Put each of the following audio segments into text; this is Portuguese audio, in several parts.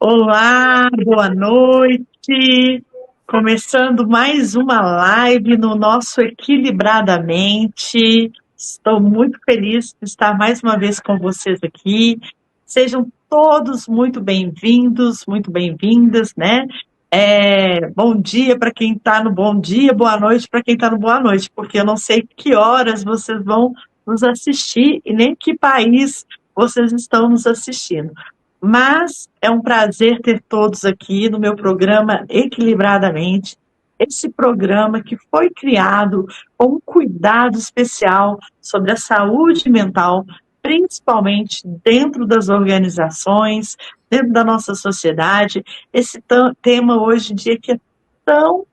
Olá, boa noite. Começando mais uma live no nosso Equilibradamente. Estou muito feliz de estar mais uma vez com vocês aqui. Sejam todos muito bem-vindos, muito bem-vindas, né? Bom dia para quem está no bom dia, boa noite para quem está no boa noite, porque eu não sei que horas vocês vão nos assistir e nem que país vocês estão nos assistindo. Mas é um prazer ter todos aqui no meu programa Equilibradamente, esse programa que foi criado com um cuidado especial sobre a saúde mental, principalmente dentro das organizações, dentro da nossa sociedade. Esse tema hoje em dia que é tão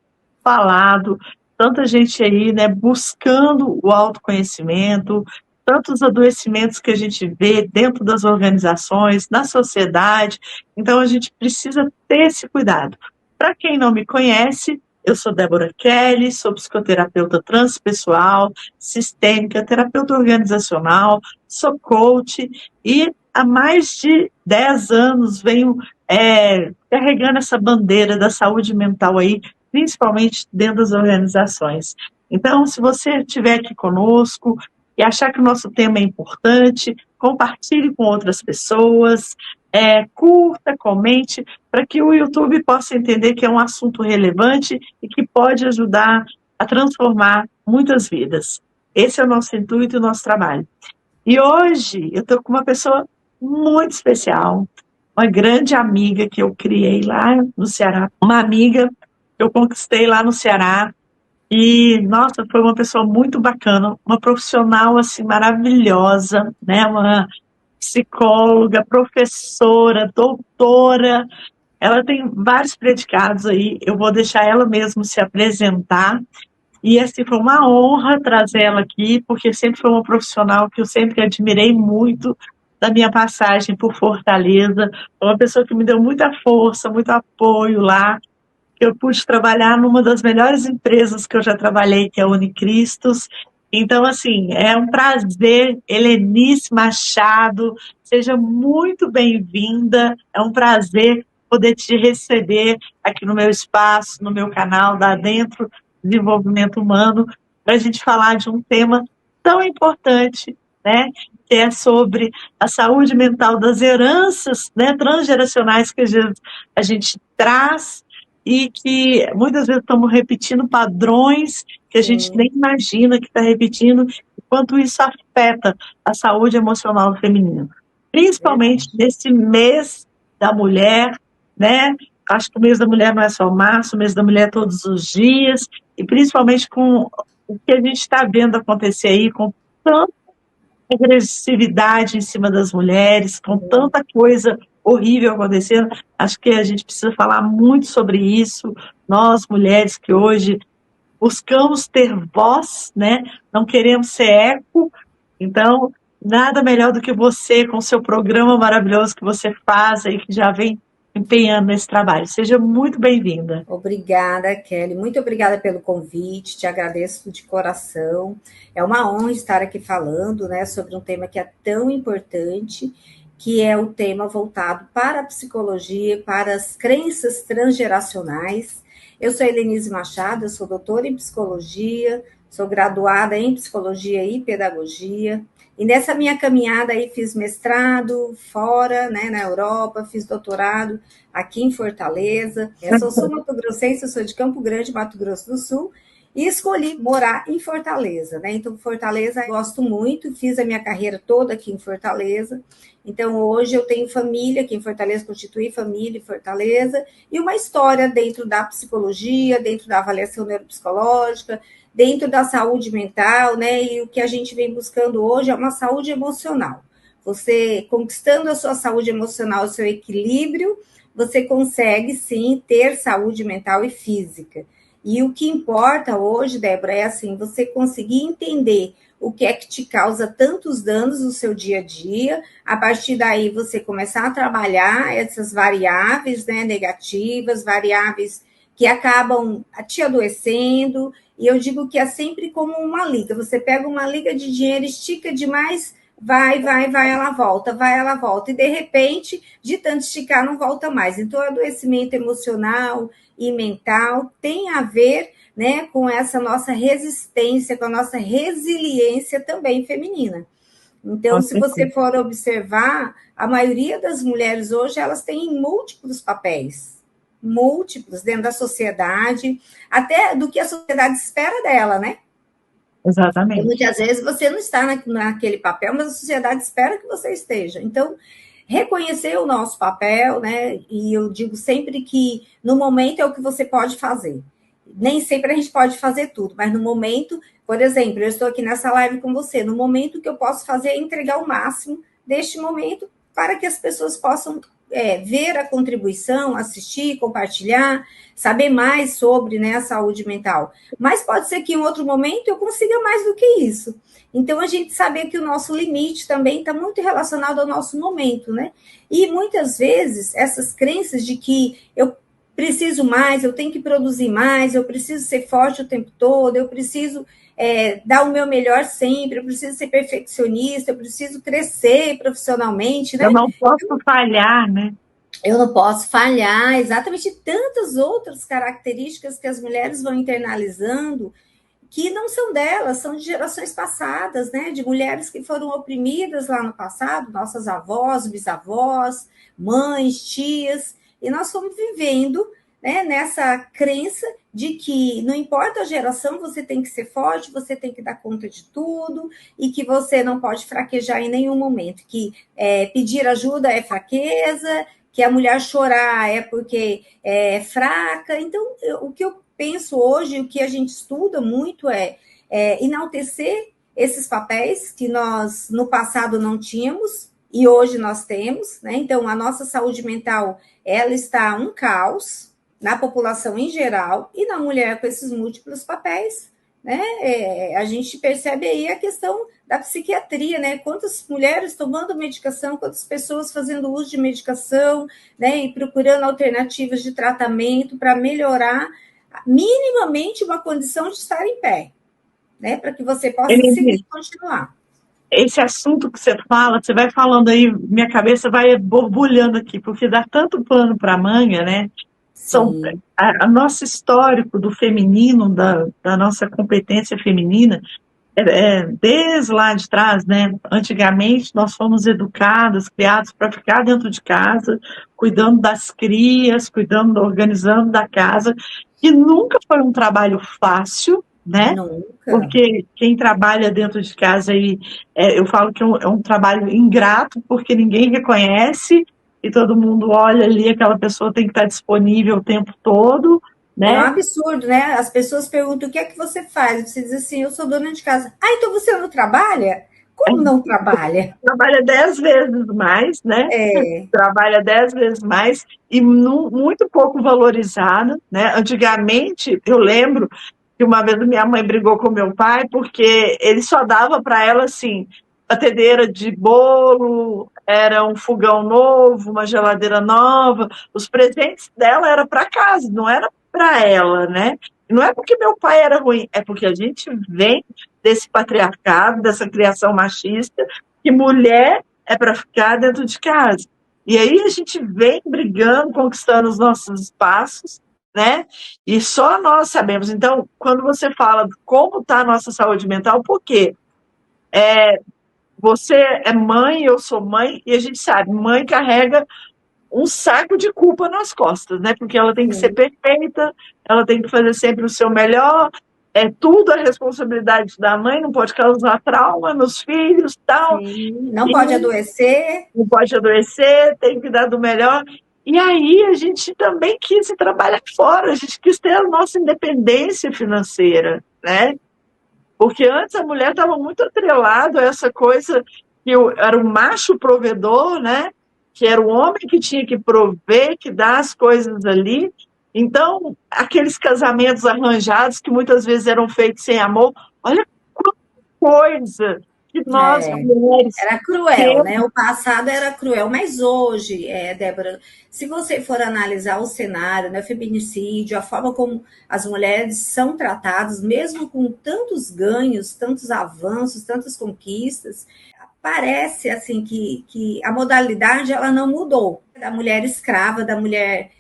falado, tanta gente aí, né, buscando o autoconhecimento, tantos adoecimentos que a gente vê dentro das organizações, na sociedade. Então, a gente precisa ter esse cuidado. Para quem não me conhece, eu sou Débora Kelly, sou psicoterapeuta transpessoal, sistêmica, terapeuta organizacional, sou coach e há mais de 10 anos venho carregando essa bandeira da saúde mental aí, principalmente dentro das organizações. Então, se você estiver aqui conosco, e achar que o nosso tema é importante, compartilhe com outras pessoas, curta, comente, para que o YouTube possa entender que é um assunto relevante e que pode ajudar a transformar muitas vidas. Esse é o nosso intuito e o nosso trabalho. E hoje eu estou com uma pessoa muito especial, uma grande amiga que eu criei lá no Ceará, uma amiga que eu conquistei lá no Ceará, e, nossa, foi uma pessoa muito bacana, uma profissional, assim, maravilhosa, né? Uma psicóloga, professora, doutora. Ela tem vários predicados aí, eu vou deixar ela mesma se apresentar. E, assim, foi uma honra trazer ela aqui, porque sempre foi uma profissional que eu sempre admirei muito da minha passagem por Fortaleza. Foi uma pessoa que me deu muita força, muito apoio lá. Eu pude trabalhar numa das melhores empresas que eu já trabalhei, que é a Unicristos. Então, assim, é um prazer, Helenice Machado, seja muito bem-vinda, é um prazer poder te receber aqui no meu espaço, no meu canal, da Dentro Desenvolvimento Humano, para a gente falar de um tema tão importante, né, que é sobre a saúde mental das heranças, né, transgeracionais que a gente traz e que muitas vezes estamos repetindo padrões que a gente nem imagina que está repetindo, enquanto isso afeta a saúde emocional do feminino. Principalmente nesse mês da mulher, né? Acho que o mês da mulher não é só março, o mês da mulher é todos os dias, e principalmente com o que a gente está vendo acontecer aí, com tanta agressividade em cima das mulheres, com tanta coisa horrível acontecendo. Acho que a gente precisa falar muito sobre isso. Nós, mulheres que hoje buscamos ter voz, né? Não queremos ser eco. Então, nada melhor do que você, com o seu programa maravilhoso que você faz aí, que já vem empenhando nesse trabalho. Seja muito bem-vinda. Obrigada, Kelly. Muito obrigada pelo convite. Te agradeço de coração. É uma honra estar aqui falando, né, sobre um tema que é tão importante, que é o tema voltado para a psicologia, para as crenças transgeracionais. Eu sou Helenise Machado, eu sou doutora em psicologia, sou graduada em psicologia e pedagogia. E nessa minha caminhada aí fiz mestrado fora, né, na Europa, fiz doutorado aqui em Fortaleza. Eu sou sul-mato-grossense, eu sou de Campo Grande, Mato Grosso do Sul, e escolhi morar em Fortaleza, né? Então, Fortaleza eu gosto muito, fiz a minha carreira toda aqui em Fortaleza. Então, hoje eu tenho família aqui em Fortaleza, constituí família em Fortaleza, e uma história dentro da psicologia, dentro da avaliação neuropsicológica, dentro da saúde mental, né? E o que a gente vem buscando hoje é uma saúde emocional. Você conquistando a sua saúde emocional, o seu equilíbrio, você consegue sim ter saúde mental e física. E o que importa hoje, Débora, é assim, você conseguir entender o que é que te causa tantos danos no seu dia a dia, a partir daí você começar a trabalhar essas variáveis, né, negativas, variáveis que acabam te adoecendo, e eu digo que é sempre como uma liga, você pega uma liga de dinheiro, estica demais, vai, ela volta, e de repente, de tanto esticar, não volta mais. Então, o adoecimento emocional e mental tem a ver, né, com essa nossa resistência, com a nossa resiliência também feminina. Então, Com se você certeza. for observar, a maioria das mulheres hoje, elas têm múltiplos papéis, múltiplos dentro da sociedade, até do que a sociedade espera dela, né? E Exatamente. muitas vezes você não está naquele papel, mas a sociedade espera que você esteja. Então, reconhecer o nosso papel, né? E eu digo sempre que no momento é o que você pode fazer. Nem sempre a gente pode fazer tudo, mas no momento, por exemplo, eu estou aqui nessa live com você, no momento que eu posso fazer é entregar o máximo deste momento para que as pessoas possam ver a contribuição, assistir, compartilhar, saber mais sobre, né, a saúde mental. Mas pode ser que em outro momento eu consiga mais do que isso. Então, a gente saber que o nosso limite também está muito relacionado ao nosso momento, né? E muitas vezes, essas crenças de que eu preciso mais, eu tenho que produzir mais, eu preciso ser forte o tempo todo, eu preciso dar o meu melhor sempre, eu preciso ser perfeccionista, eu preciso crescer profissionalmente, Eu né? não posso falhar, né? Eu não posso falhar, exatamente tantas outras características que as mulheres vão internalizando que não são delas, são de gerações passadas, né? De mulheres que foram oprimidas lá no passado, nossas avós, bisavós, mães, tias, e nós fomos vivendo, né, nessa crença de que não importa a geração, você tem que ser forte, você tem que dar conta de tudo, e que você não pode fraquejar em nenhum momento, que pedir ajuda é fraqueza, que a mulher chorar é porque é fraca. Então, o que eu penso hoje, o que a gente estuda muito é enaltecer esses papéis que nós no passado não tínhamos e hoje nós temos, né? Então, a nossa saúde mental, ela está um caos na população em geral e na mulher com esses múltiplos papéis, né? A gente percebe aí a questão da psiquiatria, né? Quantas mulheres tomando medicação, quantas pessoas fazendo uso de medicação, né? E procurando alternativas de tratamento para melhorar minimamente uma condição de estar em pé, né? Para que você possa seguir Ele, e continuar. esse assunto que você fala, você vai falando aí, minha cabeça vai borbulhando aqui, porque dá tanto pano para manga, né? São Sim, a nosso histórico do feminino, da nossa competência feminina, desde lá de trás, né? Antigamente nós fomos educadas, criados para ficar dentro de casa, cuidando das crias, cuidando, organizando da casa, que nunca foi um trabalho fácil, né? nunca. Porque quem trabalha dentro de casa aí, eu falo que é um trabalho ingrato, porque ninguém reconhece e todo mundo olha ali, aquela pessoa tem que estar disponível o tempo todo, É um né? absurdo, né? As pessoas perguntam o que é que você faz. Você diz assim, eu sou dona de casa. Ah, então você não trabalha? Como não trabalha? Trabalha 10 vezes mais, né? É, Trabalha 10 vezes mais e muito pouco valorizada, né? Antigamente, eu lembro que uma vez minha mãe brigou com meu pai porque ele só dava para ela assim, batedeira de bolo, era um fogão novo, uma geladeira nova, os presentes dela era para casa, não era para ela, né? Não é porque meu pai era ruim, é porque a gente vem desse patriarcado, dessa criação machista, que mulher é para ficar dentro de casa. E aí a gente vem brigando, conquistando os nossos espaços, né? E só nós sabemos. Então, quando você fala como está a nossa saúde mental, por quê? Você é mãe, eu sou mãe, e a gente sabe, mãe carrega um saco de culpa nas costas, né? Porque ela tem que ser sim, perfeita, ela tem que fazer sempre o seu melhor, é tudo a responsabilidade da mãe, não pode causar trauma nos filhos, tal, sim. Não e pode adoecer. não pode adoecer, tem que dar do melhor. E aí a gente também quis trabalhar fora, a gente quis ter a nossa independência financeira, né? Porque antes a mulher estava muito atrelada a essa coisa que era o macho provedor, né? Que era o homem que tinha que prover, que dar as coisas ali. Então, aqueles casamentos arranjados que muitas vezes eram feitos sem amor, olha quanta coisa que nós É, mulheres era cruel, temos. né? O passado era cruel, mas hoje, Débora, se você for analisar o cenário, né, o feminicídio, a forma como as mulheres são tratadas, mesmo com tantos ganhos, tantos avanços, tantas conquistas, parece assim que a modalidade ela não mudou. Da mulher escrava, da mulher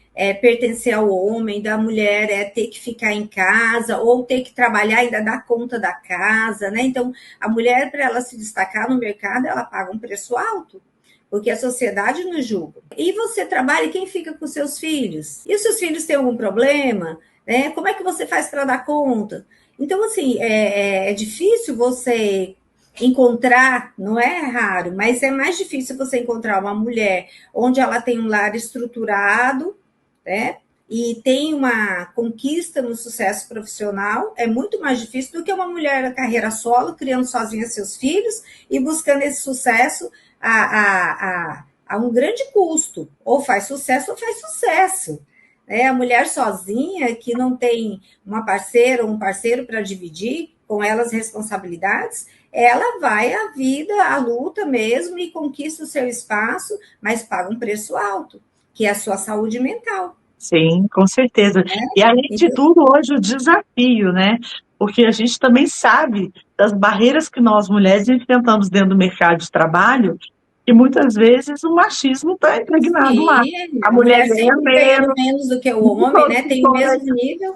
pertencer ao homem, da mulher ter que ficar em casa ou ter que trabalhar e ainda dar conta da casa, né? Então, a mulher, para ela se destacar no mercado, ela paga um preço alto, porque a sociedade nos julga. E você trabalha, e quem fica com seus filhos? E os seus filhos têm algum problema? Né? Como é que você faz para dar conta? Então, assim, é difícil você encontrar, não é raro, mas é mais difícil você encontrar uma mulher onde ela tem um lar estruturado, né? E tem uma conquista no sucesso profissional, é muito mais difícil do que uma mulher na carreira solo, criando sozinha seus filhos e buscando esse sucesso a um grande custo. Ou faz sucesso ou faz sucesso. A mulher sozinha, que não tem uma parceira ou um parceiro para dividir com elas responsabilidades, ela vai à vida, à luta mesmo e conquista o seu espaço, mas paga um preço alto, que é a sua saúde mental. Sim, com certeza. E além de tudo, hoje o desafio, né? Porque a gente também sabe das barreiras que nós mulheres enfrentamos dentro do mercado de trabalho, e muitas vezes o machismo está impregnado lá. A mulher sempre ganhando menos do que o homem, né? Tem o mesmo nível.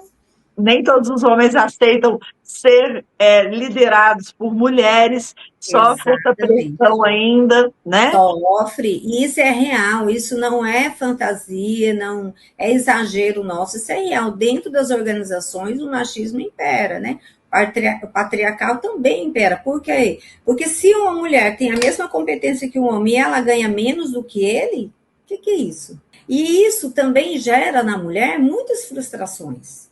Nem todos os homens aceitam ser liderados por mulheres, sofre essa pressão ainda, né? Sofre, e isso é real, isso não é fantasia, não é exagero nosso, isso é real. Dentro das organizações, o machismo impera, né? O patriarcal também impera. Por quê? Porque se uma mulher tem a mesma competência que um homem e ela ganha menos do que ele, o que é isso? E isso também gera na mulher muitas frustrações.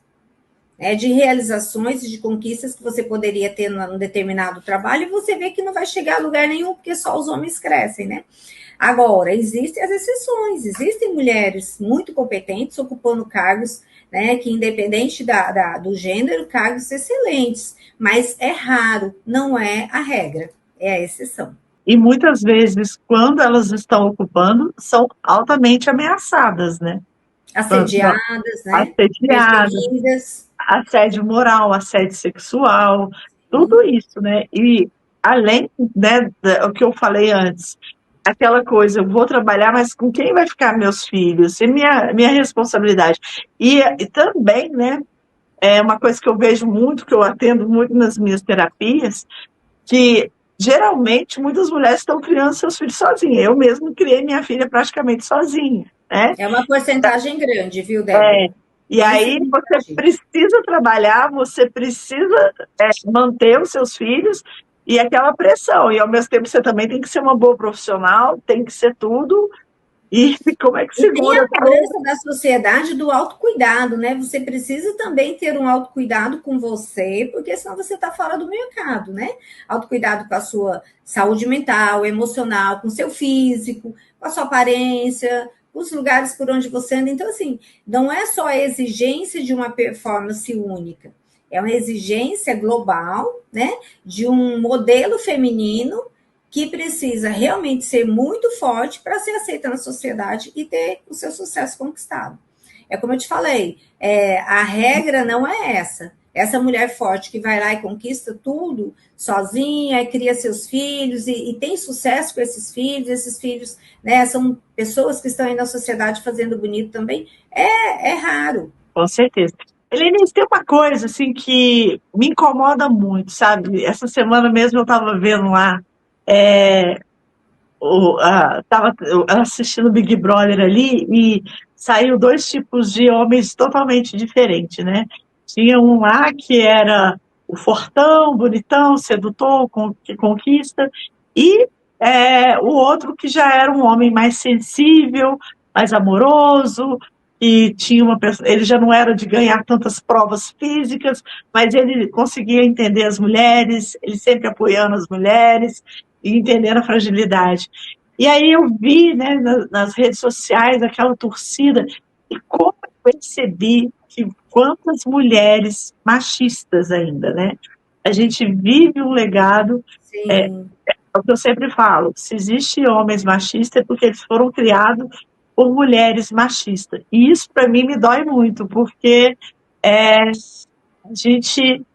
De realizações e de conquistas que você poderia ter num determinado trabalho, e você vê que não vai chegar a lugar nenhum, porque só os homens crescem, né? Agora, existem as exceções, existem mulheres muito competentes ocupando cargos, né, que independente do gênero, cargos excelentes, mas é raro, não é a regra, é a exceção. E muitas vezes, quando elas estão ocupando, são altamente ameaçadas, né? Assediadas, né? Perseguidas, assédio moral, assédio sexual, tudo isso, né? E além, né, do que eu falei antes, aquela coisa, eu vou trabalhar, mas com quem vai ficar meus filhos? É minha responsabilidade. E também, né, é uma coisa que eu vejo muito, que eu atendo muito nas minhas terapias, que geralmente muitas mulheres estão criando seus filhos sozinhas. Eu mesmo criei minha filha praticamente sozinha, né? É uma porcentagem grande, viu, Débora? E aí você precisa trabalhar, você precisa manter os seus filhos e aquela pressão. E ao mesmo tempo você também tem que ser uma boa profissional, tem que ser tudo. E como é que segura? E tem a cobrança da sociedade do autocuidado, né? Você precisa também ter um autocuidado com você, porque senão você está fora do mercado, né? Autocuidado com a sua saúde mental, emocional, com o seu físico, com a sua aparência, os lugares por onde você anda. Então, assim, não é só a exigência de uma performance única, é uma exigência global, né? De um modelo feminino que precisa realmente ser muito forte para ser aceita na sociedade e ter o seu sucesso conquistado. É como eu te falei, a regra não é essa. Essa mulher forte que vai lá e conquista tudo sozinha, cria seus filhos e tem sucesso com esses filhos, né, são pessoas que estão aí na sociedade fazendo bonito também, é raro. Com certeza. Helene, tem uma coisa assim que me incomoda muito, sabe? Essa semana mesmo eu estava vendo lá, estava assistindo Big Brother ali e saiu dois tipos de homens totalmente diferentes, né? Tinha um lá que era o fortão, bonitão, sedutor, que conquista, e o outro que já era um homem mais sensível, mais amoroso, e tinha ele já não era de ganhar tantas provas físicas, mas ele conseguia entender as mulheres, ele sempre apoiando as mulheres e entendendo a fragilidade. E aí eu vi, né, nas redes sociais aquela torcida, e como eu percebi que quantas mulheres machistas ainda, né? A gente vive um legado, é o que eu sempre falo, se existe homens machistas é porque eles foram criados por mulheres machistas. E isso para mim me dói muito, porque a gente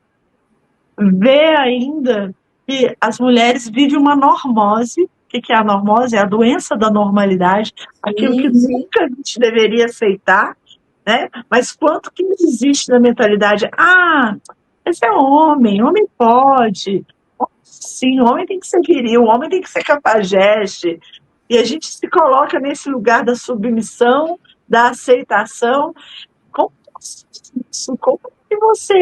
vê ainda que as mulheres vivem uma normose. O que é a normose? É a doença da normalidade, aquilo que Sim, sim. nunca a gente deveria aceitar, né? Mas quanto que existe na mentalidade? Ah, esse é homem, homem pode. Sim, homem tem que ser viril, homem tem que ser capajeste. E a gente se coloca nesse lugar da submissão, da aceitação. Como isso? Como que você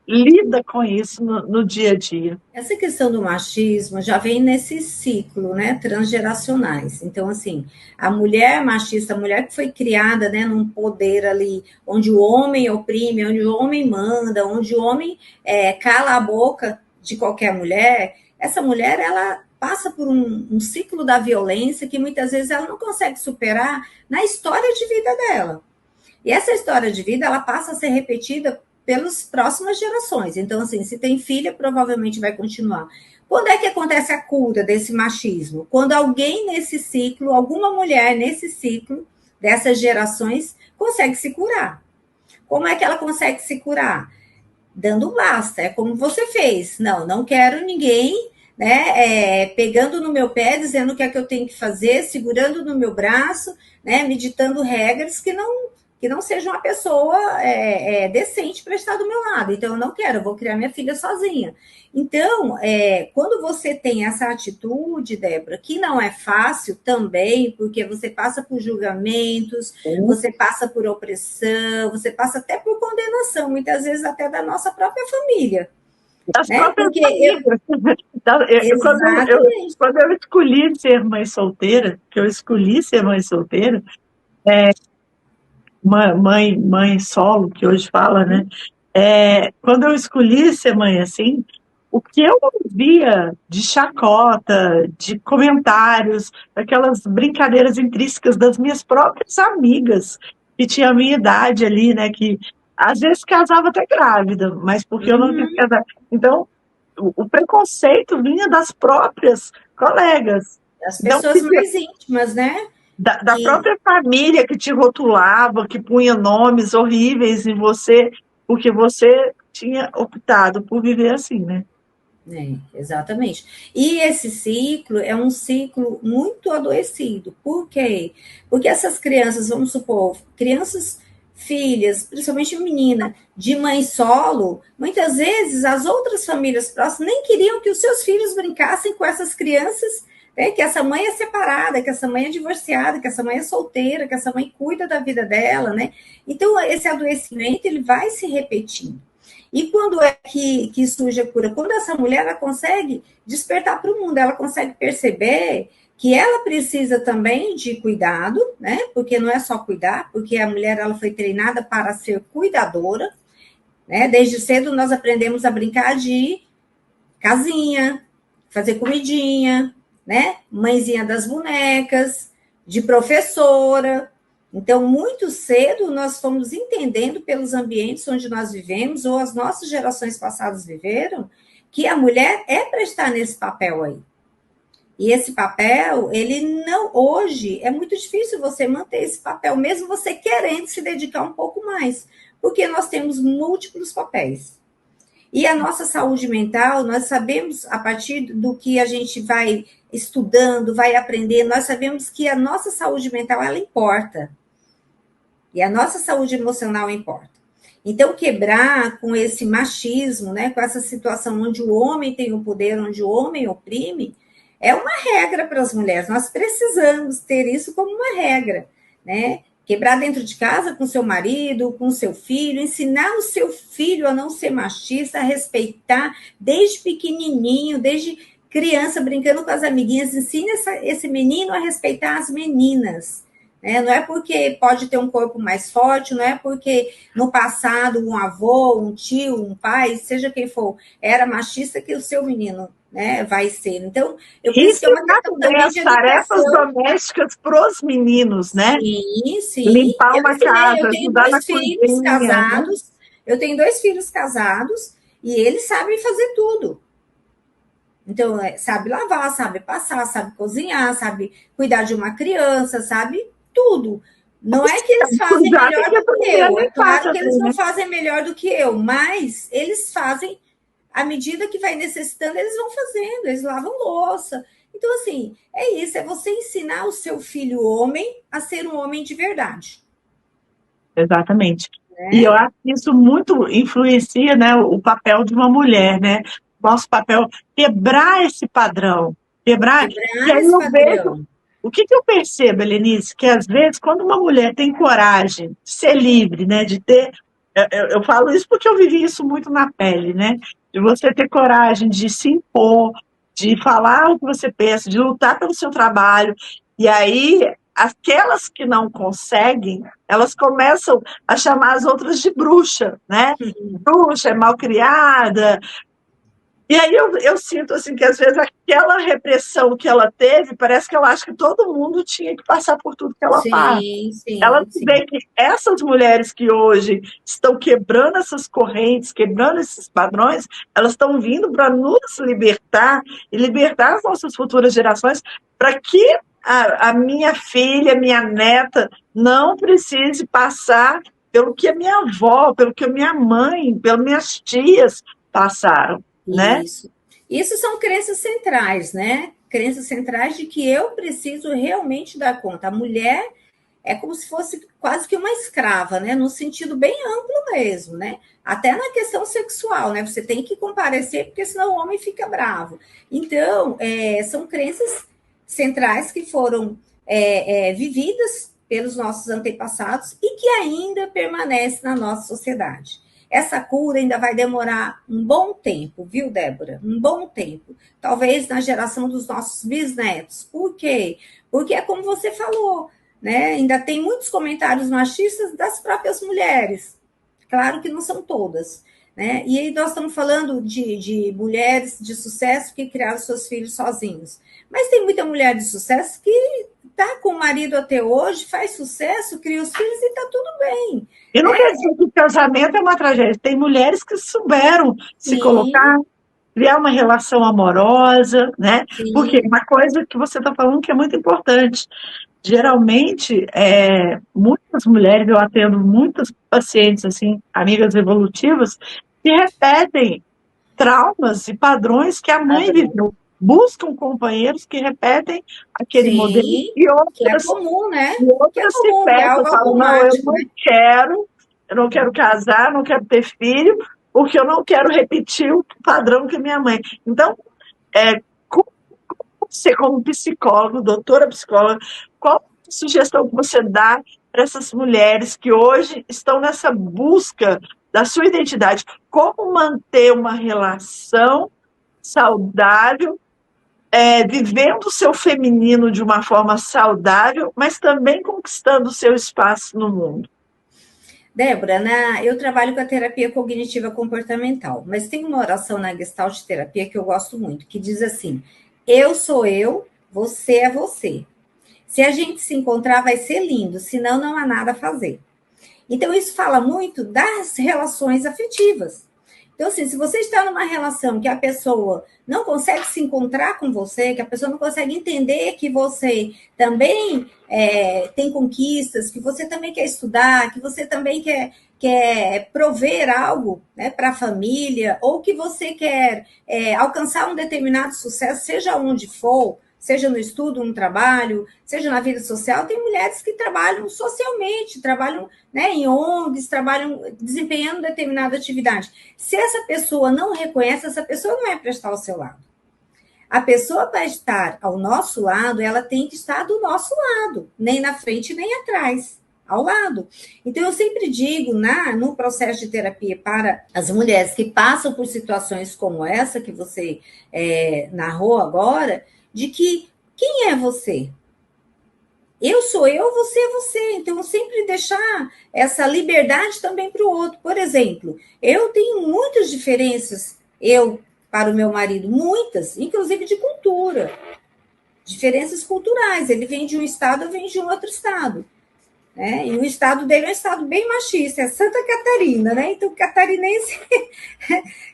lida com isso no dia a dia? Essa questão do machismo já vem nesse ciclo, né, transgeracionais. Então, assim, a mulher machista, a mulher que foi criada, né, num poder ali, onde o homem oprime, onde o homem manda, onde o homem cala a boca de qualquer mulher, essa mulher, ela passa por um ciclo da violência que muitas vezes ela não consegue superar na história de vida dela. E essa história de vida, ela passa a ser repetida pelas próximas gerações. Então, assim, se tem filha, provavelmente vai continuar. Quando é que acontece a cura desse machismo? Quando alguém nesse ciclo, alguma mulher nesse ciclo dessas gerações, consegue se curar. Como é que ela consegue se curar? Dando basta. É como você fez. Não, não quero ninguém, né, pegando no meu pé, dizendo o que é que eu tenho que fazer, segurando no meu braço, né, me ditando regras que não seja uma pessoa decente para estar do meu lado. Então, eu não quero, eu vou criar minha filha sozinha. Então, quando você tem essa atitude, Débora, que não é fácil também, porque você passa por julgamentos, você passa por opressão, você passa até por condenação, muitas vezes até da nossa própria família. Das Né? próprias Porque famílias. exatamente. Quando eu escolhi ser mãe solteira, que eu escolhi ser mãe solteira, mãe solo, que hoje fala, né? Quando eu escolhi ser mãe assim, o que eu ouvia de chacota, de comentários, aquelas brincadeiras intrínsecas das minhas próprias amigas, que tinha a minha idade ali, né? Que às vezes casava até grávida, mas porque eu não quis Uhum. casar. Então, o preconceito vinha das próprias colegas. As Então, pessoas mais íntimas, né? da Que própria família que te rotulava, que punha nomes horríveis em você, porque você tinha optado por viver assim, né? exatamente. E esse ciclo é um ciclo muito adoecido. Por quê? Porque essas crianças, vamos supor, crianças, filhas, principalmente menina, de mãe solo, muitas vezes as outras famílias próximas nem queriam que os seus filhos brincassem com essas crianças, né, que essa mãe é separada, que essa mãe é divorciada, que essa mãe é solteira, que essa mãe cuida da vida dela, né? Então, esse adoecimento, ele vai se repetindo. E quando é que surge a cura? Quando essa mulher ela consegue despertar para o mundo, ela consegue perceber que ela precisa também de cuidado, né? Porque não é só cuidar, porque a mulher ela foi treinada para ser cuidadora, né? Desde cedo nós aprendemos a brincar de casinha, fazer comidinha, né? Mãezinha das bonecas, de professora. Então, muito cedo, nós fomos entendendo pelos ambientes onde nós vivemos, ou as nossas gerações passadas viveram, que a mulher é para estar nesse papel aí. E esse papel, ele não, hoje, é muito difícil você manter esse papel, mesmo você querendo se dedicar um pouco mais, porque nós temos múltiplos papéis. E a nossa saúde mental, nós sabemos, a partir do que a gente vai estudando, vai aprendendo, nós sabemos que a nossa saúde mental, ela importa. E a nossa saúde emocional importa. Então, quebrar com esse machismo, né, com essa situação onde o homem tem o poder, onde o homem oprime, é uma regra para as mulheres. Nós precisamos ter isso como uma regra, né? Quebrar dentro de casa com seu marido, com seu filho, ensinar o seu filho a não ser machista, a respeitar desde pequenininho, desde criança, brincando com as amiguinhas, ensine esse menino a respeitar as meninas. Não é porque pode ter um corpo mais forte, não é porque no passado um avô, um tio, um pai, seja quem for, era machista que o seu menino, né, vai ser. Então, eu penso que é uma Ensinar questão também também as de tarefas educação. domésticas para os meninos, né? Sim, sim. Limpar Eu uma ensinei, casa, ajudar na cozinha, né? eu tenho dois filhos casados e eles sabem fazer tudo. Então, sabe lavar, sabe passar, sabe cozinhar, sabe cuidar de uma criança, sabe tudo. Não é que eles fazem Cuidar tem melhor que do que aprender a eu. É limpar claro que eles também, não né? fazem melhor do que eu, mas eles fazem à medida que vai necessitando, eles vão fazendo, eles lavam louça. Então, assim, é isso, é você ensinar o seu filho homem a ser um homem de verdade. Exatamente. E eu Né? acho que isso muito influencia, né, o papel de uma mulher, né? Nosso papel, quebrar esse padrão, quebrar. E Quebrar aí esse eu vejo, padrão. o que eu percebo, Helenice, que às vezes, quando uma mulher tem coragem de ser livre, né, de ter. Eu falo isso porque eu vivi isso muito na pele, né? De você ter coragem de se impor, de falar o que você pensa, de lutar pelo seu trabalho. E aí, aquelas que não conseguem, elas começam a chamar as outras de bruxa, né? Bruxa, é malcriada. E aí eu sinto assim que às vezes aquela repressão que ela teve, parece que ela acha que todo mundo tinha que passar por tudo que ela passa. Sim, Ela sim, sim. vê que essas mulheres que hoje estão quebrando essas correntes, quebrando esses padrões, elas estão vindo para nos libertar e libertar as nossas futuras gerações para que a minha filha, minha neta, não precise passar pelo que a minha avó, pelo que a minha mãe, pelas minhas tias passaram, né? Isso. Isso são crenças centrais, né? Crenças centrais de que eu preciso realmente dar conta. A mulher é como se fosse quase que uma escrava, né? No sentido bem amplo mesmo, né? Até na questão sexual, né? Você tem que comparecer, porque senão o homem fica bravo. Então, são crenças centrais que foram vividas pelos nossos antepassados e que ainda permanecem na nossa sociedade. Essa cura ainda vai demorar um bom tempo, viu, Débora? Um bom tempo. Talvez na geração dos nossos bisnetos. Por quê? Porque é como você falou, né? Ainda tem muitos comentários machistas das próprias mulheres. Claro que não são todas. Né? E aí nós estamos falando de mulheres de sucesso que criaram seus filhos sozinhos. Mas tem muita mulher de sucesso que está com o marido até hoje, faz sucesso, cria os filhos e está tudo bem. E não Né? quer dizer que o casamento é uma tragédia. Tem mulheres que souberam se Sim, colocar, criar uma relação amorosa, né? Porque sim, uma coisa que você está falando que é muito importante. Geralmente, muitas mulheres, eu atendo muitas pacientes, assim, amigas evolutivas, que repetem traumas e padrões que a mãe padrão. viveu. Buscam companheiros que repetem aquele modelo Sim, e que é outras comum, né? e Que é outras se comum, que é fecham, algo falam, não, automático, né? eu não quero casar, não quero ter filho, porque eu não quero repetir o padrão que minha mãe. Então, como você, como psicólogo, doutora psicóloga, qual a sugestão que você dá para essas mulheres que hoje estão nessa busca da sua identidade? Como manter uma relação saudável, vivendo o seu feminino de uma forma saudável, mas também conquistando o seu espaço no mundo? Débora, eu trabalho com a terapia cognitiva comportamental, mas tem uma oração na Gestalt terapia que eu gosto muito, que diz assim: eu sou eu, você é você. Se a gente se encontrar, vai ser lindo, senão não há nada a fazer. Então, isso fala muito das relações afetivas. Então, assim, se você está numa relação que a pessoa não consegue se encontrar com você, que a pessoa não consegue entender que você também tem conquistas, que você também quer estudar, que você também quer prover algo, né, para a família, ou que você quer alcançar um determinado sucesso, seja onde for, seja no estudo, no trabalho, seja na vida social, tem mulheres que trabalham socialmente, trabalham, né, em ONGs, trabalham desempenhando determinada atividade. Se essa pessoa não reconhece, essa pessoa não é para estar ao seu lado. A pessoa para estar ao nosso lado, ela tem que estar do nosso lado, nem na frente nem atrás, ao lado. Então, eu sempre digo, no processo de terapia para as mulheres que passam por situações como essa que você narrou agora, de que quem é você? Eu sou eu, você é você. Então, sempre deixar essa liberdade também para o outro. Por exemplo, eu tenho muitas diferenças, eu para o meu marido, muitas, inclusive de cultura, diferenças culturais. Ele vem de um estado, eu venho de um outro estado. Né? E o estado dele é um estado bem machista, é Santa Catarina, né? Então, catarinense,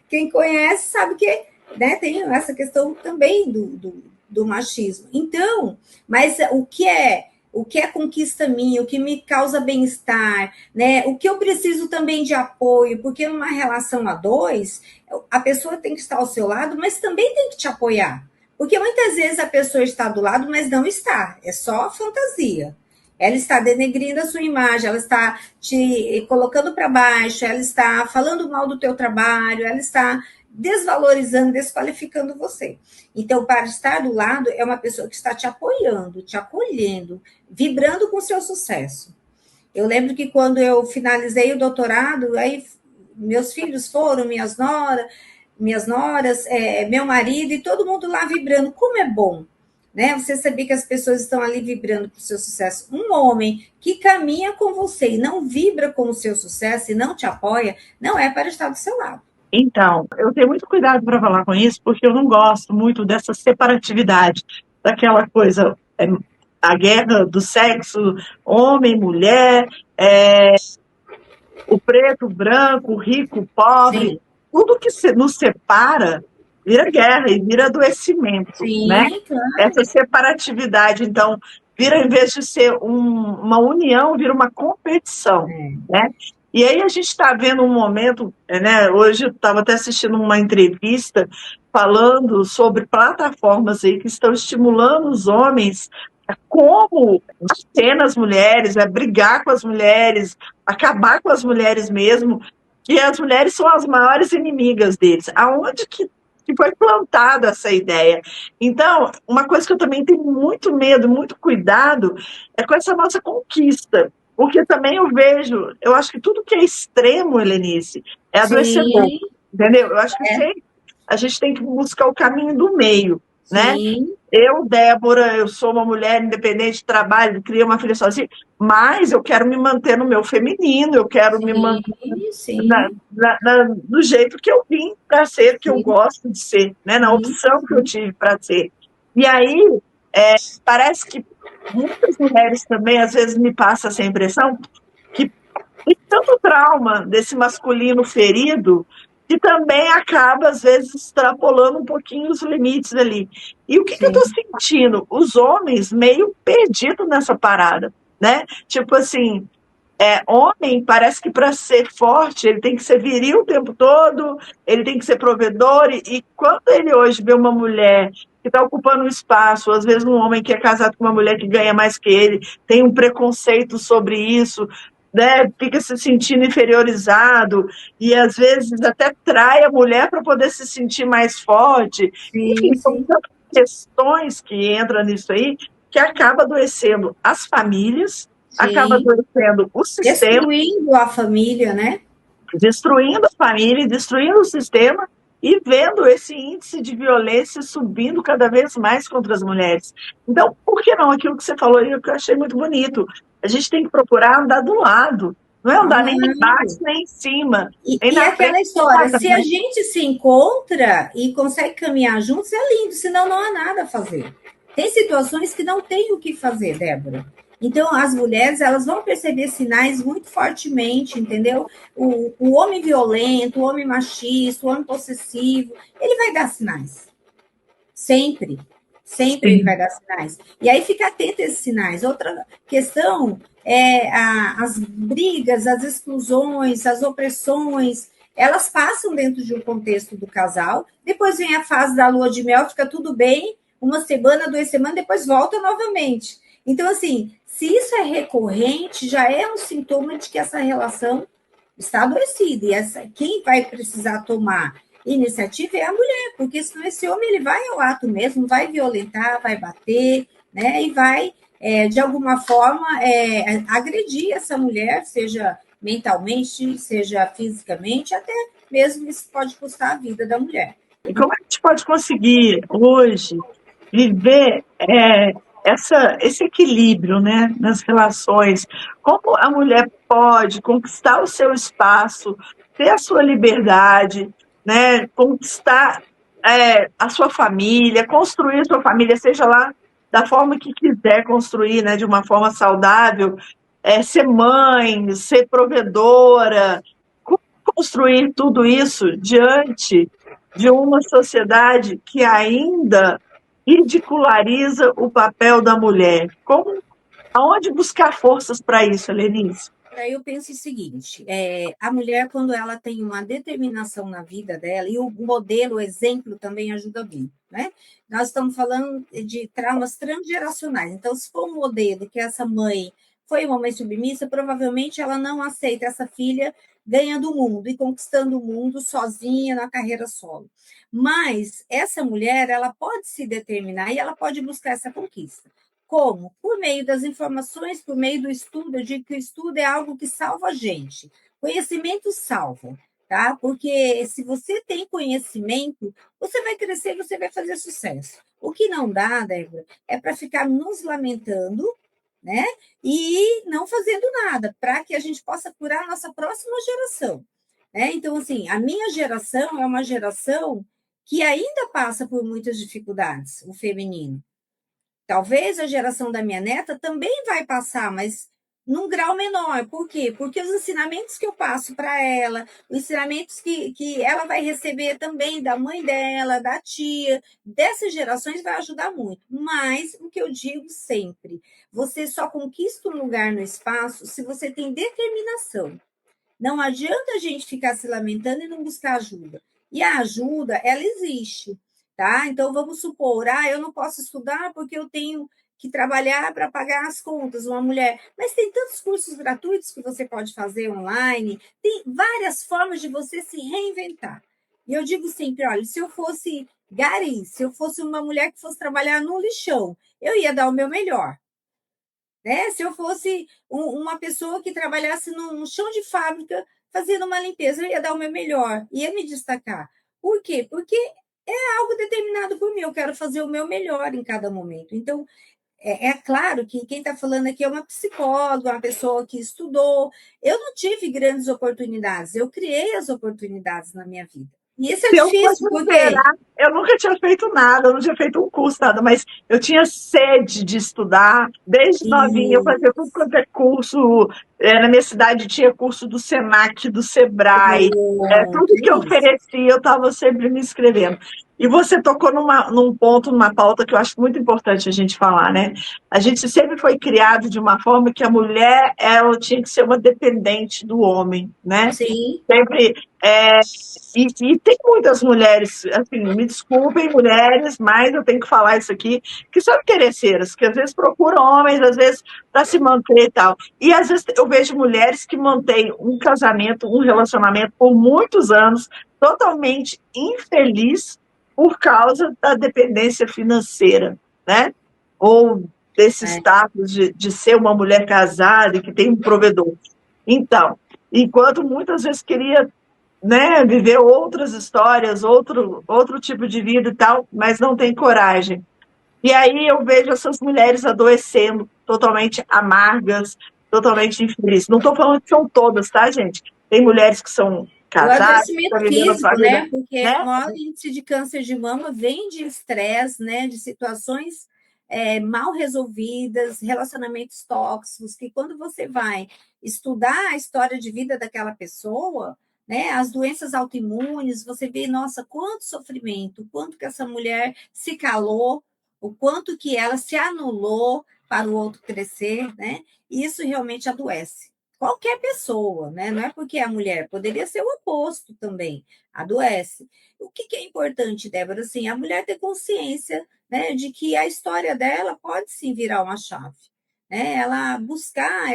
quem conhece sabe que, né, tem essa questão também do machismo. Então, mas o que é o que é conquista minha, o que me causa bem-estar, né? O que eu preciso também de apoio, porque numa relação a dois, a pessoa tem que estar ao seu lado, mas também tem que te apoiar. Porque muitas vezes a pessoa está do lado, mas não está, é só fantasia. Ela está denegrindo a sua imagem, ela está te colocando para baixo, ela está falando mal do teu trabalho, ela está desvalorizando, desqualificando você. Então, para estar do lado, é uma pessoa que está te apoiando, te acolhendo, vibrando com o seu sucesso. Eu lembro que quando eu finalizei o doutorado, aí meus filhos foram, minhas noras, meu marido e todo mundo lá vibrando. Como é bom, né? Você saber que as pessoas estão ali vibrando para o seu sucesso. Um homem que caminha com você e não vibra com o seu sucesso e não te apoia, não é para estar do seu lado. Então, eu tenho muito cuidado para falar com isso, porque eu não gosto muito dessa separatividade, daquela coisa, a guerra do sexo, homem, mulher, o preto, o branco, o rico, o pobre, sim, tudo que nos separa vira guerra e vira adoecimento, sim, né? Claro. Essa separatividade, então, vira, em vez de ser uma união, vira uma competição, né? E aí a gente está vendo um momento, né? Hoje eu estava até assistindo uma entrevista falando sobre plataformas aí que estão estimulando os homens a como bater nas mulheres, brigar com as mulheres, acabar com as mulheres mesmo, que as mulheres são as maiores inimigas deles. Aonde que foi plantada essa ideia? Então, uma coisa que eu também tenho muito medo, muito cuidado, é com essa nossa conquista. Porque também eu acho que tudo que é extremo, Helenice, é adoecedor, entendeu? Eu acho que sempre a gente tem que buscar o caminho do meio, né? Eu, Débora, eu sou uma mulher independente, trabalho, criei uma filha sozinha, mas eu quero me manter no meu feminino, eu quero me manter do jeito que eu vim para ser, que eu gosto de ser, né? Na opção que eu tive para ser. E aí, parece que muitas mulheres também, às vezes, me passam essa impressão que tem tanto trauma desse masculino ferido que também acaba, às vezes, extrapolando um pouquinho os limites ali. E o que eu estou sentindo? Os homens meio perdidos nessa parada, né? Tipo assim, homem parece que para ser forte ele tem que ser viril o tempo todo, ele tem que ser provedor, e quando ele hoje vê uma mulher que está ocupando um espaço, às vezes um homem que é casado com uma mulher que ganha mais que ele, tem um preconceito sobre isso, né, fica se sentindo inferiorizado, e às vezes até trai a mulher para poder se sentir mais forte. Enfim, são tantas questões que entram nisso aí, que acaba adoecendo as famílias, acaba adoecendo o sistema. Destruindo a família, né? Destruindo a família, destruindo o sistema e vendo esse índice de violência subindo cada vez mais contra as mulheres. Então, por que não? Aquilo que você falou aí, que eu achei muito bonito. A gente tem que procurar andar do lado. Não é andar nem embaixo, nem em cima. E aquela história, se a gente se encontra e consegue caminhar juntos, é lindo, senão não há nada a fazer. Tem situações que não tem o que fazer, Débora. Então, as mulheres, elas vão perceber sinais muito fortemente, entendeu? O homem violento, o homem machista, o homem possessivo, ele vai dar sinais. Sempre. Sempre ele vai dar sinais. E aí fica atento a esses sinais. Outra questão é as brigas, as exclusões, as opressões, elas passam dentro de um contexto do casal, depois vem a fase da lua de mel, fica tudo bem, uma semana, 2 semanas, depois volta novamente. Então, assim, se isso é recorrente, já é um sintoma de que essa relação está adoecida. E quem vai precisar tomar iniciativa é a mulher, porque senão esse homem ele vai ao ato mesmo, vai violentar, vai bater, né? E vai, de alguma forma, agredir essa mulher, seja mentalmente, seja fisicamente, até mesmo isso pode custar a vida da mulher. E como a gente pode conseguir hoje viver esse equilíbrio, né, nas relações? Como a mulher pode conquistar o seu espaço, ter a sua liberdade, né, conquistar a sua família, construir a sua família, seja lá da forma que quiser construir, né, de uma forma saudável, ser mãe, ser provedora, construir tudo isso diante de uma sociedade que ainda ridiculariza o papel da mulher. Como Aonde buscar forças para isso, Lenice? Aí eu penso o seguinte: a mulher, quando ela tem uma determinação na vida dela, e o modelo, o exemplo também ajuda muito, né? Nós estamos falando de traumas transgeracionais. Então, se for um modelo que essa mãe foi uma mãe submissa, provavelmente ela não aceita essa filha ganhando o mundo e conquistando o mundo sozinha na carreira solo. Mas essa mulher, ela pode se determinar e ela pode buscar essa conquista. Como? Por meio das informações, por meio do estudo. Eu digo que o estudo é algo que salva a gente. Conhecimento salva, tá? Porque se você tem conhecimento, você vai crescer, você vai fazer sucesso. O que não dá, Débora, é para ficar nos lamentando, né? E não fazendo nada, para que a gente possa curar a nossa próxima geração. Né? Então, assim, a minha geração é uma geração que ainda passa por muitas dificuldades, o feminino. Talvez a geração da minha neta também vai passar, mas num grau menor. Por quê? Porque os ensinamentos que eu passo para ela, os ensinamentos que ela vai receber também da mãe dela, da tia, dessas gerações vai ajudar muito. Mas o que eu digo sempre, você só conquista um lugar no espaço se você tem determinação. Não adianta a gente ficar se lamentando e não buscar ajuda. E a ajuda, ela existe, tá? Então, vamos supor, eu não posso estudar porque eu tenho que trabalhar para pagar as contas, uma mulher. Mas tem tantos cursos gratuitos que você pode fazer online, tem várias formas de você se reinventar. E eu digo sempre, olha, se eu fosse Gari, se eu fosse uma mulher que fosse trabalhar no lixão, eu ia dar o meu melhor. Né? Se eu fosse uma pessoa que trabalhasse num chão de fábrica fazendo uma limpeza, eu ia dar o meu melhor, ia me destacar. Por quê? Porque é algo determinado por mim, eu quero fazer o meu melhor em cada momento. Então, é claro que quem está falando aqui é uma psicóloga, uma pessoa que estudou. Eu não tive grandes oportunidades, eu criei as oportunidades na minha vida. E isso é Se eu fosse difícil, porque esperar, eu nunca tinha feito nada, eu não tinha feito um curso, nada, mas eu tinha sede de estudar. Desde novinha, eu e, fazia tudo quanto é curso. Na minha cidade tinha curso do SENAC, do SEBRAE. Tudo que que eu isso. oferecia, eu estava sempre me inscrevendo. E você tocou num ponto, numa pauta que eu acho muito importante a gente falar, né? A gente sempre foi criado de uma forma que a mulher, ela tinha que ser uma dependente do homem, né? Sim, Sempre. E tem muitas mulheres, assim, me desculpem, mulheres, mas eu tenho que falar isso aqui, que são interesseiras, que às vezes procuram homens, às vezes para se manter e tal. E às vezes eu vejo mulheres que mantêm um casamento, um relacionamento por muitos anos, totalmente infeliz por causa da dependência financeira, né? Ou desse é, status de ser uma mulher casada e que tem um provedor. Então, enquanto muitas vezes queria, né, viver outras histórias, outro tipo de vida e tal, mas não tem coragem. E aí eu vejo essas mulheres adoecendo, totalmente amargas, totalmente infelizes. Não estou falando que são todas, tá, gente? Tem mulheres que são o casadas, que estão adoecimento vivendo a sua físico, vida, né? Porque o né? maior índice de câncer de mama vem de estresse, né? De situações mal resolvidas, relacionamentos tóxicos, que quando você vai estudar a história de vida daquela pessoa, né? As doenças autoimunes, você vê, nossa, quanto sofrimento, quanto que essa mulher se calou, o quanto que ela se anulou para o outro crescer, né? E isso realmente adoece qualquer pessoa, né? Não é porque é a mulher, poderia ser o oposto também, adoece. O que é importante, Débora? Assim, a mulher ter consciência, né, de que a história dela pode sim virar uma chave, né? Ela buscar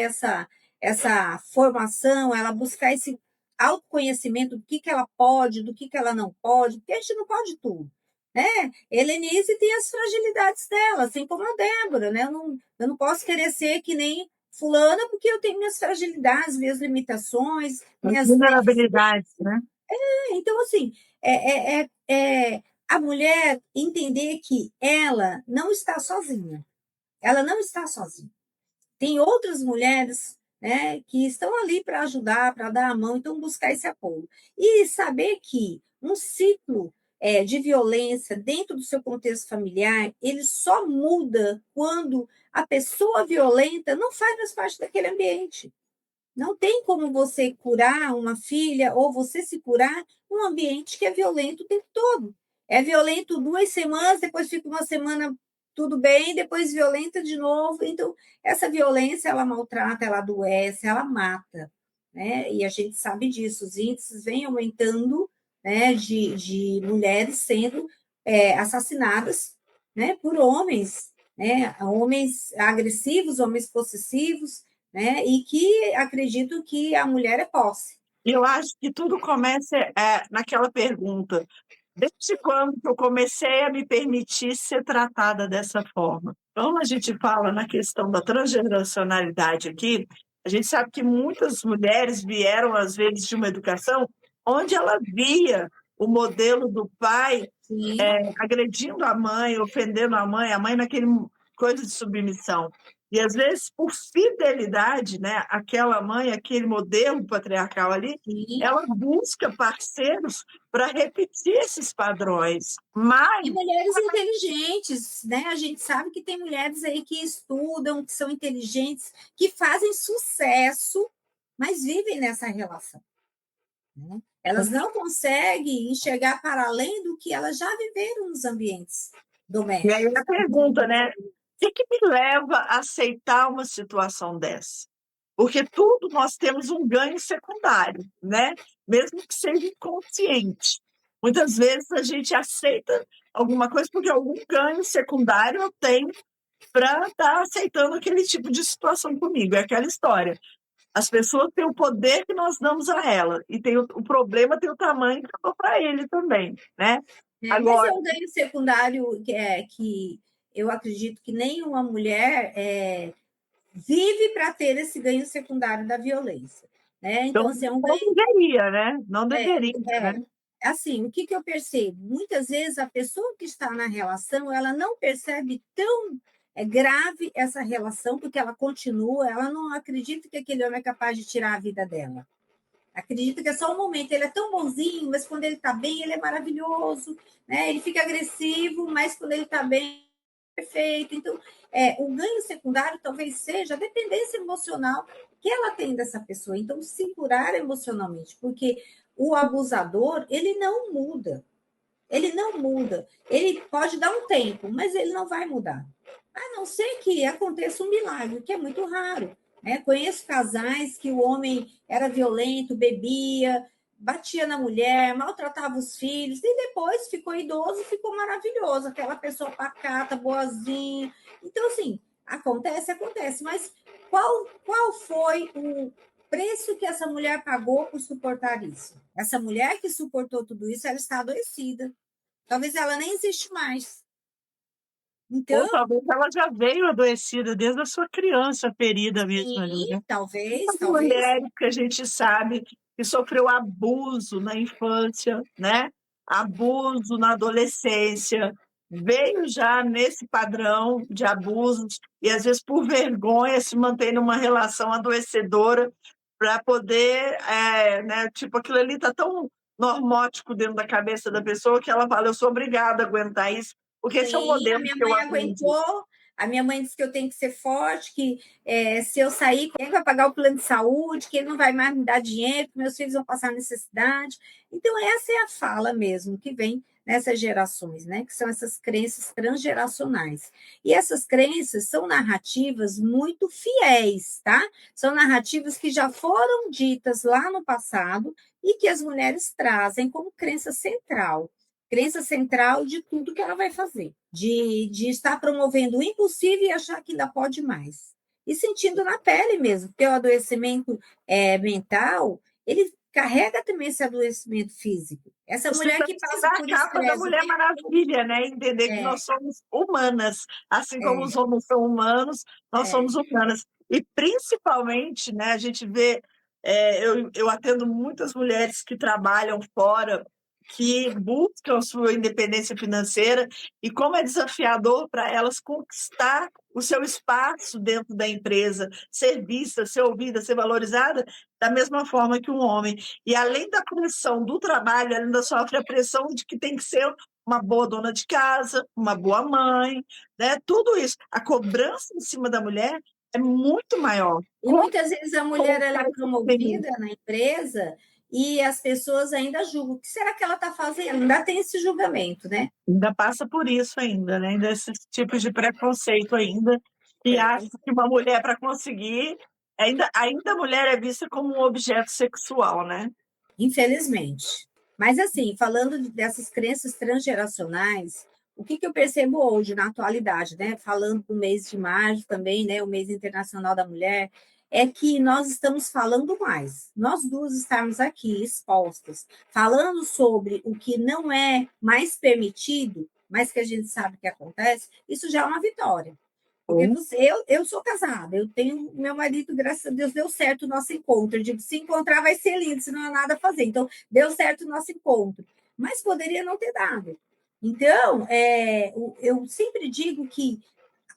essa formação, ela buscar esse autoconhecimento do que ela pode, do que ela não pode, porque a gente não pode tudo. Né? Helenise tem as fragilidades dela, assim como a Débora, né? Eu não posso querer ser que nem fulana, porque eu tenho minhas fragilidades, minhas limitações, As minhas deficiências. vulnerabilidades, né? Então, assim, a mulher entender que ela não está sozinha. Ela não está sozinha. Tem outras mulheres, né, que estão ali para ajudar, para dar a mão, então buscar esse apoio. E saber que um ciclo de violência dentro do seu contexto familiar, ele só muda quando a pessoa violenta não faz mais parte daquele ambiente. Não tem como você curar uma filha ou você se curar num ambiente que é violento o tempo todo. É violento 2 semanas, depois fica uma semana tudo bem, depois violenta de novo. Então, essa violência, ela maltrata, ela adoece, ela mata, né? E a gente sabe disso, os índices vêm aumentando, né, de mulheres sendo assassinadas, né, por homens, né, homens agressivos, homens possessivos, né, e que acreditam que a mulher é posse. Eu acho que tudo começa naquela pergunta: desde quando que eu comecei a me permitir ser tratada dessa forma? Quando a gente fala na questão da transgeracionalidade aqui, a gente sabe que muitas mulheres vieram, às vezes, de uma educação onde ela via o modelo do pai Sim. agredindo a mãe naquele coisa de submissão. E às vezes, por fidelidade, né, aquela mãe, aquele modelo patriarcal ali, Sim. ela busca parceiros para repetir esses padrões. Mas E mulheres inteligentes, né? A gente sabe que tem mulheres aí que estudam, que são inteligentes, que fazem sucesso, mas vivem nessa relação, né? Elas não conseguem enxergar para além do que elas já viveram nos ambientes e aí domésticos. a pergunta, né? O que me leva a aceitar uma situação dessa? Porque tudo nós temos um ganho secundário, né? Mesmo que seja inconsciente. Muitas vezes a gente aceita alguma coisa porque algum ganho secundário eu tenho para estar aceitando aquele tipo de situação comigo. É aquela história. As pessoas têm o poder que nós damos a ela, e tem o problema tem o tamanho que eu dou para ele também, né? Mas é Agora, um ganho secundário que eu acredito que nenhuma mulher vive para ter esse ganho secundário da violência, né? então, Então, assim, é um não ganho. deveria, né? Não deveria, né? É, assim, o que, que eu percebo? Muitas vezes a pessoa que está na relação, ela não percebe tão grave essa relação, porque ela continua, ela não acredita que aquele homem é capaz de tirar a vida dela. Acredita que é só um momento, ele é tão bonzinho, mas quando ele está bem, ele é maravilhoso, né? Ele fica agressivo, mas quando ele está bem, é perfeito. Então, o ganho secundário talvez seja a dependência emocional que ela tem dessa pessoa. Então, se curar emocionalmente, porque o abusador, ele não muda. Ele não muda. Ele pode dar um tempo, mas ele não vai mudar. A não ser que aconteça um milagre, que é muito raro. Né? Conheço casais que o homem era violento, bebia, batia na mulher, maltratava os filhos, e depois ficou idoso, ficou maravilhoso, aquela pessoa pacata, boazinha. Então, assim, acontece, mas qual foi o preço que essa mulher pagou por suportar isso? Essa mulher que suportou tudo isso, ela está adoecida. Talvez ela nem existe mais. Ou Então, talvez ela já veio adoecida desde a sua criança, ferida mesmo ali, sim, né? talvez, As talvez. mulheres que a gente sabe que sofreu abuso na infância, né? Abuso na adolescência, veio já nesse padrão de abusos e às vezes por vergonha se mantém numa relação adoecedora para poder, né? Tipo, aquilo ali tá tão normótico dentro da cabeça da pessoa que ela fala, eu sou obrigada a aguentar isso, porque esse é o Sim, a modelo minha que eu mãe aprendi. aguentou. A minha mãe disse que eu tenho que ser forte, que se eu sair, ele vai pagar o plano de saúde, que ele não vai mais me dar dinheiro, que meus filhos vão passar necessidade. Então, essa é a fala mesmo que vem nessas gerações, né? Que são essas crenças transgeracionais. E essas crenças são narrativas muito fiéis, tá? São narrativas que já foram ditas lá no passado e que as mulheres trazem como crença central de tudo que ela vai fazer, de estar promovendo o impossível e achar que ainda pode mais. E sentindo na pele mesmo, porque o adoecimento mental, ele carrega também esse adoecimento físico. Essa Você mulher vai que passa tirar a por capa da estresse o Mulher tempo Maravilha, né? Entender que é, nós somos humanas, assim como é, os homens são humanos, nós somos é, humanas. E principalmente, né, a gente vê, eu atendo muitas mulheres que trabalham fora, que buscam sua independência financeira, e como é desafiador para elas conquistar o seu espaço dentro da empresa, ser vista, ser ouvida, ser valorizada, da mesma forma que um homem. E além da pressão do trabalho, ela ainda sofre a pressão de que tem que ser uma boa dona de casa, uma boa mãe, né? Tudo isso. A cobrança em cima da mulher é muito maior. e muitas vezes a mulher ela é Colocar esse feminino. promovida na empresa e as pessoas ainda julgam. O que será que ela está fazendo? Ainda tem esse julgamento, né? Ainda passa por isso ainda, né? Ainda esses tipos de preconceito ainda, que acha que uma mulher, para conseguir, ainda a mulher é vista como um objeto sexual, né? Infelizmente. Mas, assim, falando dessas crenças transgeracionais, o que eu percebo hoje, na atualidade, né? Falando do mês de maio também, né? O mês internacional da mulher, é que nós estamos falando mais. Nós duas estamos aqui expostas, falando sobre o que não é mais permitido, mas que a gente sabe que acontece, isso já é uma vitória. Porque eu sou casada, eu tenho meu marido, graças a Deus, deu certo o nosso encontro. Eu digo, se encontrar vai ser lindo, se não há nada a fazer. Então, deu certo o nosso encontro. Mas poderia não ter dado. Então, eu sempre digo que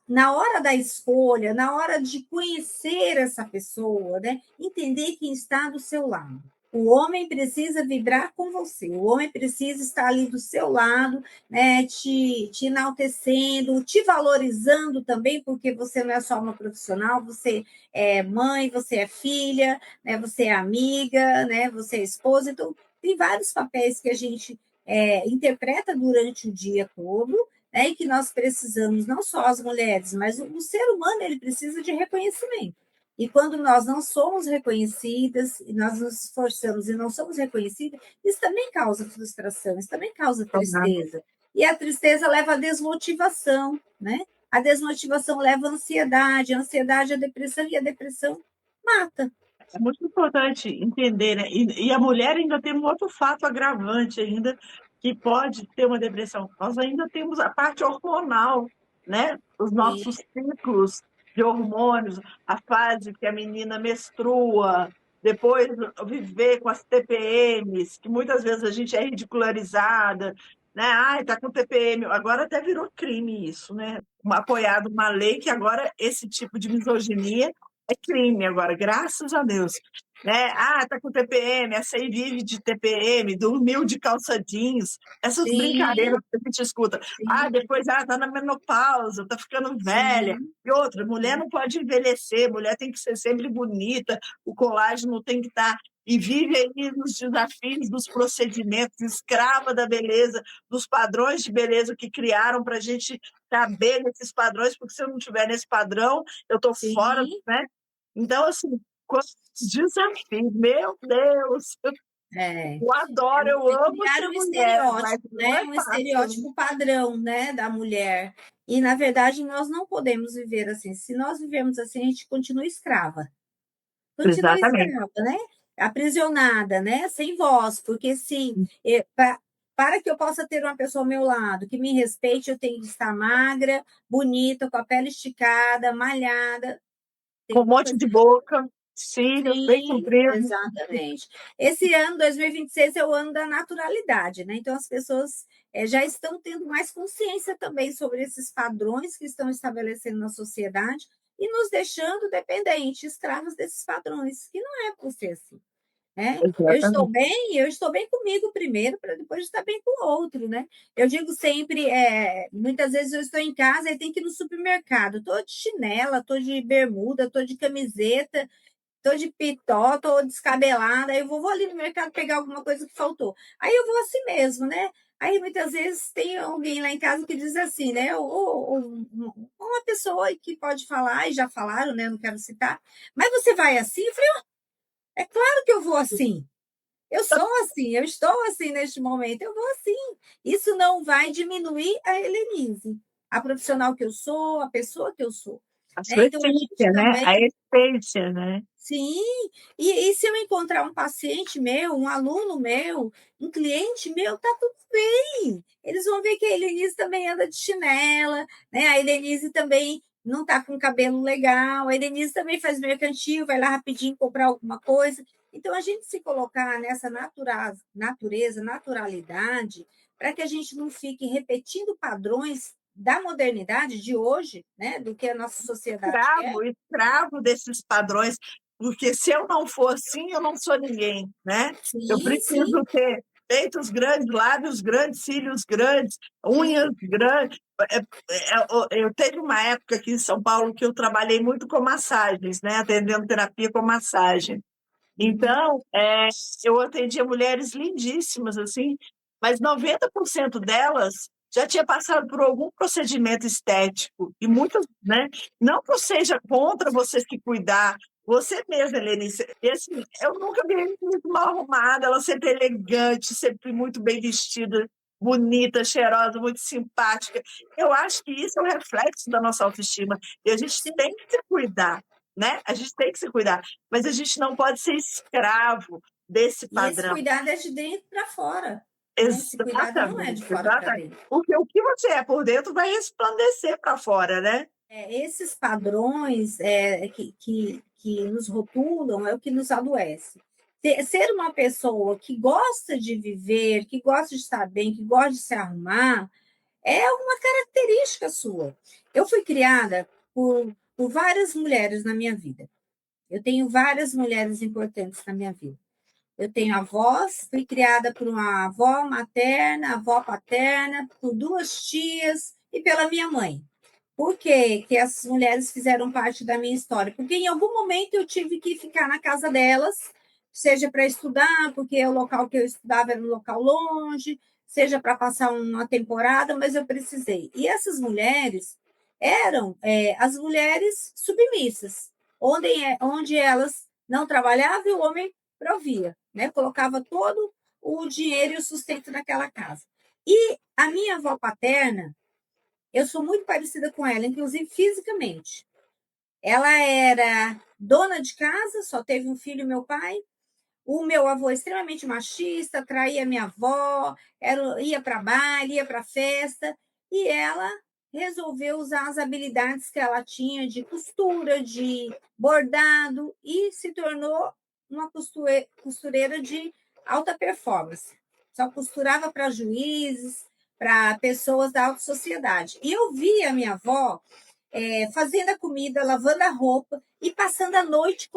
na hora da escolha, na hora de conhecer essa pessoa, né, entender quem está do seu lado. O homem precisa vibrar com você, o homem precisa estar ali do seu lado, né, te enaltecendo, te valorizando também, porque você não é só uma profissional, você é mãe, você é filha, né, você é amiga, né, você é esposa, então tem vários papéis que a gente interpreta durante o dia todo, né, e que nós precisamos, não só as mulheres, mas o ser humano ele precisa de reconhecimento. E quando nós não somos reconhecidas, e nós nos esforçamos e não somos reconhecidas, isso também causa frustração, isso também causa tristeza. E a tristeza leva à desmotivação, né? A desmotivação leva à ansiedade, a ansiedade à depressão, e a depressão mata. É muito importante entender, né? E a mulher ainda tem um outro fato agravante ainda, que pode ter uma depressão. Nós ainda temos a parte hormonal, né? Os Sim, nossos ciclos de hormônios, a fase que a menina menstrua, depois viver com as TPMs, que muitas vezes a gente é ridicularizada, né? Ai, tá com TPM. Agora até virou crime isso, né? Apoiado uma lei que agora esse tipo de misoginia é crime agora, graças a Deus. Né? Ah, tá com TPM, essa aí vive de TPM, dormiu de calça jeans, essas sim, brincadeiras que a gente escuta. Ah, sim, depois, tá na menopausa, tá ficando velha. sim, E outra, mulher sim, não pode envelhecer, mulher tem que ser sempre bonita, o colágeno tem que estar. E vive aí nos desafios dos procedimentos, escrava da beleza, dos padrões de beleza que criaram para a gente caber nesses padrões, porque se eu não estiver nesse padrão, eu estou fora, sim. né? Então, assim, quantos desafios, meu Deus! É. Eu adoro, eu amo Criar ser um mulher, mas estereótipo, não né? é Um fácil. estereótipo padrão, né, da mulher. E, na verdade, nós não podemos viver assim. Se nós vivemos assim, a gente continua escrava. Continua Exatamente. escrava, né? Aprisionada, né? Sem voz. Porque se para que eu possa ter uma pessoa ao meu lado que me respeite, eu tenho que estar magra, bonita, com a pele esticada, malhada. Tem Com um alguma monte coisa. de boca, cílios bem Sim, compridos. exatamente. Esse ano, 2026, é o ano da naturalidade, né? Então, as pessoas já estão tendo mais consciência também sobre esses padrões que estão estabelecendo na sociedade e nos deixando dependentes, escravos desses padrões, que não é por ser assim. Né? Exatamente. Eu estou bem comigo primeiro, para depois estar bem com o outro, né? Eu digo sempre, muitas vezes eu estou em casa e tenho que ir no supermercado, estou de chinela, estou de bermuda, estou de camiseta, tô de pitó, tô descabelada, aí eu vou ali no mercado pegar alguma coisa que faltou. Aí eu vou assim mesmo, né? Aí muitas vezes tem alguém lá em casa que diz assim, né? Ou uma pessoa que pode falar, e já falaram, né? Não quero citar, mas você vai assim? Eu falei, é claro que eu vou assim. Eu sou assim, eu estou assim neste momento, eu vou assim. Isso não vai diminuir a Helenise, a profissional que eu sou, a pessoa que eu sou. A Né? sua Então, a gente essência, né? também. A essência, né? Sim, e se eu encontrar um paciente meu, um aluno meu, um cliente meu, tá tudo bem. Eles vão ver que a Helenise também anda de chinela, né? A Helenise também não tá com cabelo legal, a Helenise também faz mercantil, vai lá rapidinho comprar alguma coisa. Então, a gente se colocar nessa natureza, naturalidade, para que a gente não fique repetindo padrões da modernidade de hoje, né? Do que a nossa sociedade quer. Escravo desses padrões, porque se eu não for assim, eu não sou ninguém, né? Eu Sim, sim, preciso ter peitos grandes, lábios grandes, cílios grandes, sim. unhas grandes. Eu teve uma época aqui em São Paulo que eu trabalhei muito com massagens, né? Atendendo terapia com massagem. Então, eu atendia mulheres lindíssimas, assim, mas 90% delas já tinha passado por algum procedimento estético. E muitas, né? Não que eu seja contra você se cuidar, você mesma, Helenice. E assim, eu nunca vi ela muito mal arrumada, ela sempre elegante, sempre muito bem vestida, bonita, cheirosa, muito simpática. Eu acho que isso é um reflexo da nossa autoestima. E a gente Sim. tem que se cuidar, né? A gente tem que se cuidar, mas a gente não pode ser escravo desse E esse padrão. cuidado é de dentro para fora, né? Esse cuidado não é Exatamente, de fora para exatamente. dentro. Porque o que você é por dentro vai resplandecer para fora, né? Esses padrões que nos rotulam é o que nos adoece. Ser uma pessoa que gosta de viver, que gosta de estar bem, que gosta de se arrumar, é uma característica sua. Eu fui criada por várias mulheres na minha vida. Eu tenho várias mulheres importantes na minha vida. Eu tenho avós, fui criada por uma avó materna, avó paterna, por duas tias e pela minha mãe. Por que essas mulheres fizeram parte da minha história? Porque em algum momento eu tive que ficar na casa delas, seja para estudar, porque o local que eu estudava era um local longe, seja para passar uma temporada, mas eu precisei. E essas mulheres eram as mulheres submissas, onde elas não trabalhavam e o homem provia, né? Colocava todo o dinheiro e o sustento naquela casa. E a minha avó paterna, eu sou muito parecida com ela, inclusive fisicamente. Ela era dona de casa, só teve um filho, meu pai. O meu avô extremamente machista, traía minha avó, ia para baile, ia para festa, e ela resolveu usar as habilidades que ela tinha de costura, de bordado, e se tornou uma costureira de alta performance. Só costurava para juízes, para pessoas da alta sociedade. E eu via a minha avó fazendo a comida, lavando a roupa e passando a noite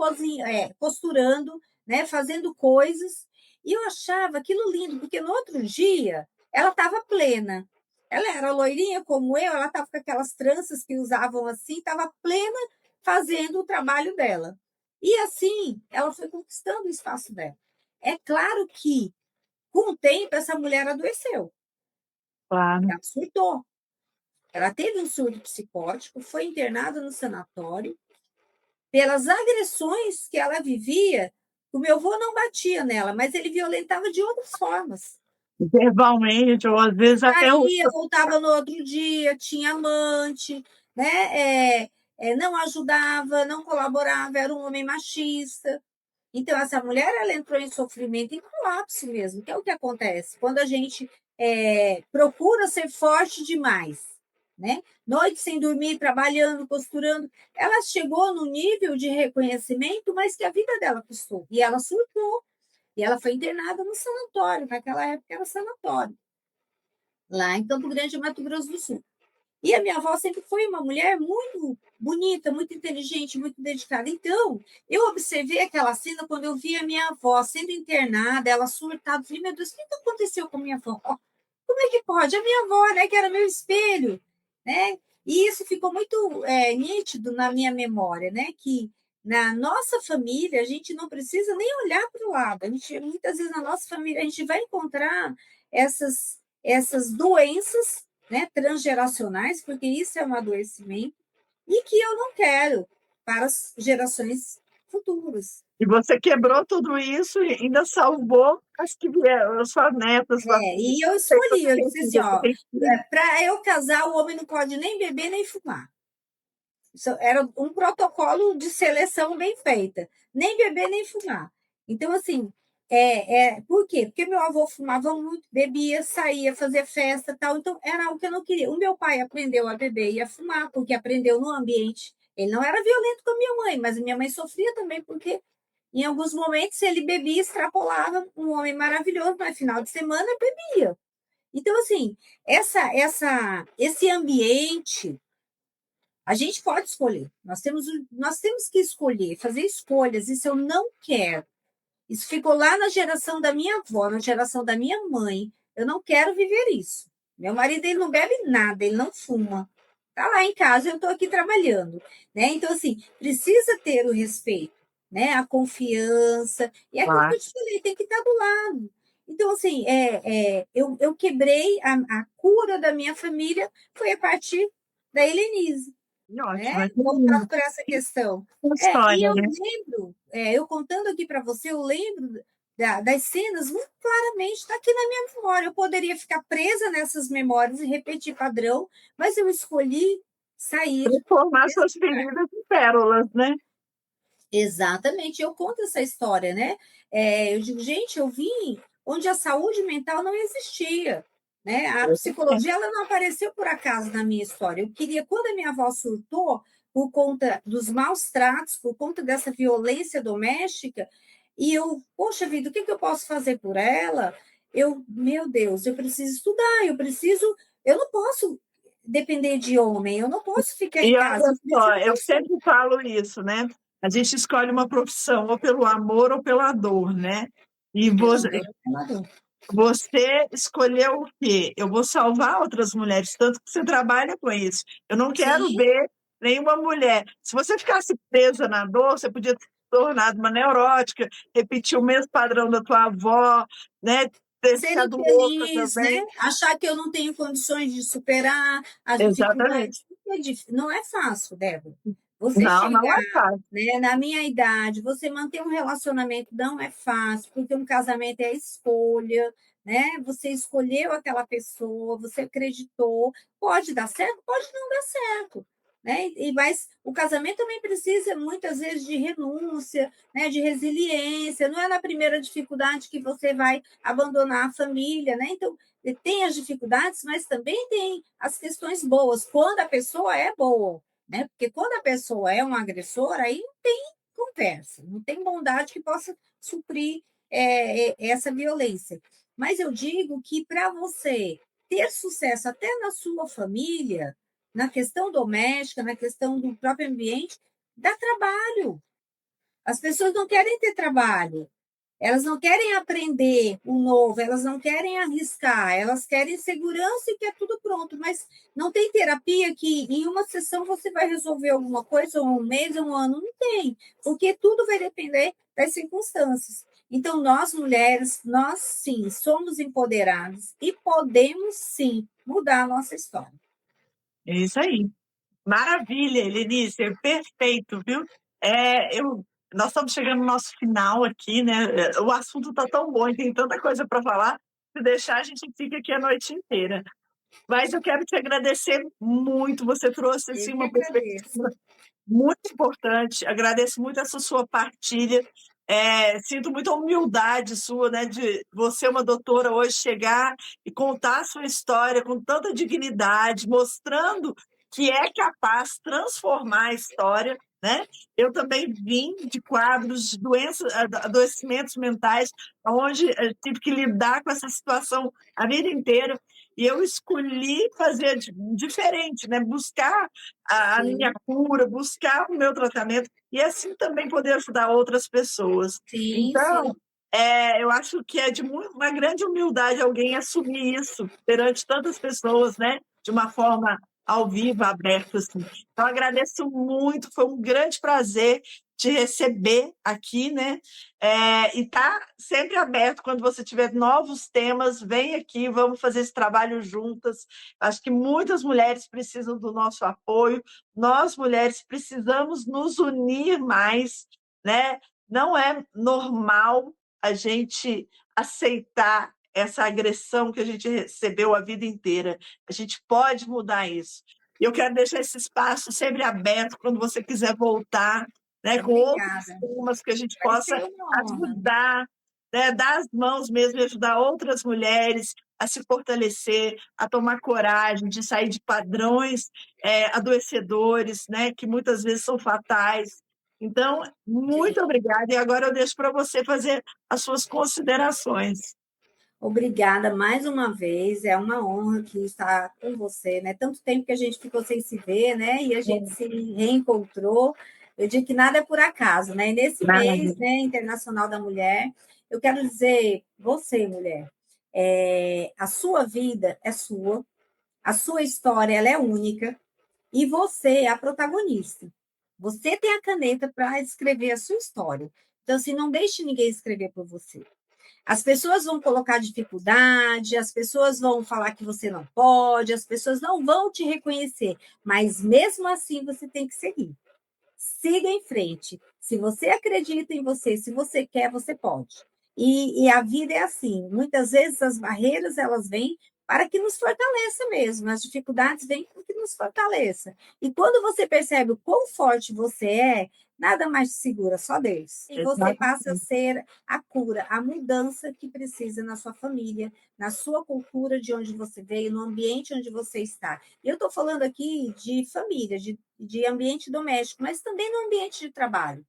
costurando, né, fazendo coisas. E eu achava aquilo lindo, porque no outro dia ela estava plena. Ela era loirinha como eu, ela estava com aquelas tranças que usavam assim, estava plena fazendo o trabalho dela. E assim, ela foi conquistando o espaço dela. É claro que, com o tempo, essa mulher adoeceu. Claro. Ela surtou. Ela teve um surto psicótico, foi internada no sanatório pelas agressões que ela vivia. O meu avô não batia nela, mas ele violentava de outras formas. Verbalmente, ou às vezes até o. Saía, voltava no outro dia, tinha amante, né? Não ajudava, não colaborava, era um homem machista. Então, essa mulher ela entrou em sofrimento, em colapso mesmo, que é o que acontece quando a gente procura ser forte demais, né? Noite sem dormir, trabalhando, costurando. Ela chegou no nível de reconhecimento, mas que a vida dela custou. E ela surtou. E ela foi internada no sanatório, naquela época era sanatório, lá em Campo Grande, Mato Grosso do Sul. E a minha avó sempre foi uma mulher muito bonita, muito inteligente, muito dedicada. Então, eu observei aquela cena quando eu vi a minha avó sendo internada, ela surtada. Falei, meu Deus, o que aconteceu com a minha avó? Como é que pode? A minha avó, né, que era meu espelho, né? E isso ficou muito nítido na minha memória, né? Que na nossa família a gente não precisa nem olhar para o lado. A gente, muitas vezes na nossa família a gente vai encontrar essas doenças, né, transgeracionais, porque isso é um adoecimento, e que eu não quero para as gerações futuras. E você quebrou tudo isso e ainda salvou as que vieram, as suas netas, sua filha. E eu Sei que escolhi, você eu tem disse assim, filha, você ó, tem filho. para eu casar, o homem não pode nem beber nem fumar. Isso era um protocolo de seleção bem feita. Nem beber, nem fumar. Então, assim, por quê? Porque meu avô fumava muito, bebia, saía, fazia festa tal. Então, era algo que eu não queria. O meu pai aprendeu a beber e a fumar, porque aprendeu no ambiente. Ele não era violento com a minha mãe, mas a minha mãe sofria também, porque em alguns momentos ele bebia, extrapolava, um homem maravilhoso, mas final de semana bebia. Então, assim, esse ambiente a gente pode escolher. Nós temos que escolher, fazer escolhas. Isso eu não quero. Isso ficou lá na geração da minha avó, na geração da minha mãe. Eu não quero viver isso. Meu marido ele não bebe nada, ele não fuma. Está lá em casa, eu estou aqui trabalhando. Né? Então, assim, precisa ter o respeito. né? A confiança, e é aquilo que Claro. eu te falei, tem que estar do lado. Então, assim, eu quebrei a cura da minha família, foi a partir da Helenise, né? Ótimo, é Voltado lindo. para essa questão. Que E história, eu né? lembro, eu contando aqui para você, eu lembro das cenas muito claramente, está aqui na minha memória. Eu poderia ficar presa nessas memórias e repetir padrão, mas eu escolhi sair Transformar desse suas lugar. feridas em pérolas, né? Exatamente, eu conto essa história, né? Eu digo, gente, eu vim onde a saúde mental não existia, né? A Eu também. psicologia ela não apareceu por acaso na minha história. Eu queria, quando a minha avó surtou por conta dos maus tratos, por conta dessa violência doméstica, e eu, poxa vida, o que eu posso fazer por ela? Meu Deus, eu preciso estudar, eu não posso depender de homem, eu não posso ficar em E casa, olha eu só, preciso eu ter. sempre falo isso, né? A gente escolhe uma profissão ou pelo amor ou pela dor, né? E Pela você, dor, pela dor. você escolheu o quê? Eu vou salvar outras mulheres, tanto que você trabalha com isso. Eu não quero Sim, ver nenhuma mulher. Se você ficasse presa na dor, você podia ter se tornado uma neurótica, repetir o mesmo padrão da tua avó, né? Ter ser ficado louca infeliz, né? também. Achar que eu não tenho condições de superar as Exatamente. dificuldades. Não é fácil, Débora. Você Não, não chegar, é fácil. né, na minha idade, você manter um relacionamento não é fácil, porque um casamento é escolha, né? Você escolheu aquela pessoa, você acreditou, pode dar certo, pode não dar certo, né? Mas o casamento também precisa muitas vezes de renúncia, né, de resiliência. Não é na primeira dificuldade que você vai abandonar a família, né? Então, tem as dificuldades, mas também tem as questões boas, quando a pessoa é boa, né? Porque quando a pessoa é um agressor, aí não tem conversa, não tem bondade que possa suprir essa violência. Mas eu digo que para você ter sucesso até na sua família, na questão doméstica, na questão do próprio ambiente, dá trabalho. As pessoas não querem ter trabalho, elas não querem aprender o novo, elas não querem arriscar, elas querem segurança e quer tudo pronto, mas não tem terapia que em uma sessão você vai resolver alguma coisa, ou um mês, ou um ano, não tem, porque tudo vai depender das circunstâncias. Então, nós mulheres, nós sim, somos empoderadas e podemos sim mudar a nossa história. É isso aí. Maravilha, Helenice, perfeito, viu? Nós estamos chegando no nosso final aqui, né? O assunto está tão bom e tem tanta coisa para falar, se deixar, a gente fica aqui a noite inteira. Mas eu quero te agradecer muito, você trouxe Eu assim, que uma agradeço. perspectiva muito importante. Agradeço muito essa sua partilha. Sinto muita humildade sua, né, de você, uma doutora, hoje chegar e contar a sua história com tanta dignidade, mostrando que é capaz de transformar a história, né? Eu também vim de quadros de doenças, adoecimentos mentais, onde tive que lidar com essa situação a vida inteira. E eu escolhi fazer diferente, né? Buscar a minha Sim, cura, buscar o meu tratamento e assim também poder ajudar outras pessoas. sim, Então, sim. eu acho que é de uma grande humildade alguém assumir isso perante tantas pessoas, né? De uma forma ao vivo, aberta, assim. Então, agradeço muito, foi um grande prazer te receber aqui, né? E tá sempre aberto quando você tiver novos temas, vem aqui, vamos fazer esse trabalho juntas. Acho que muitas mulheres precisam do nosso apoio, nós mulheres precisamos nos unir mais, né? Não é normal a gente aceitar essa agressão que a gente recebeu a vida inteira. A gente pode mudar isso. E eu quero deixar esse espaço sempre aberto quando você quiser voltar, né, com outros Obrigada. temas que a gente Vai possa ser uma honra. ajudar, né, dar as mãos mesmo e ajudar outras mulheres a se fortalecer, a tomar coragem de sair de padrões adoecedores, né, que muitas vezes são fatais. Então, Sim. muito obrigada. E agora eu deixo para você fazer as suas considerações. Obrigada mais uma vez, é uma honra que estar com você, né? Tanto tempo que a gente ficou sem se ver, né? E a gente se reencontrou. Eu digo que nada é por acaso, né? E nesse mês, Nada. né, Internacional da Mulher, eu quero dizer, você, mulher, a sua vida é sua, a sua história ela é única e você é a protagonista. Você tem a caneta para escrever a sua história. Então, assim, não deixe ninguém escrever por você. As pessoas vão colocar dificuldade, as pessoas vão falar que você não pode, as pessoas não vão te reconhecer, mas mesmo assim você tem que seguir. Siga em frente. Se você acredita em você, se você quer, você pode. E a vida é assim. Muitas vezes as barreiras elas vêm para que nos fortaleça mesmo. As dificuldades vêm para que nos fortaleça. E quando você percebe o quão forte você é, nada mais te segura, só Deus. E você passa a Exatamente. ser a cura, a mudança que precisa na sua família, na sua cultura, de onde você veio, no ambiente onde você está. Eu estou falando aqui de família, de ambiente doméstico, mas também no ambiente de trabalho,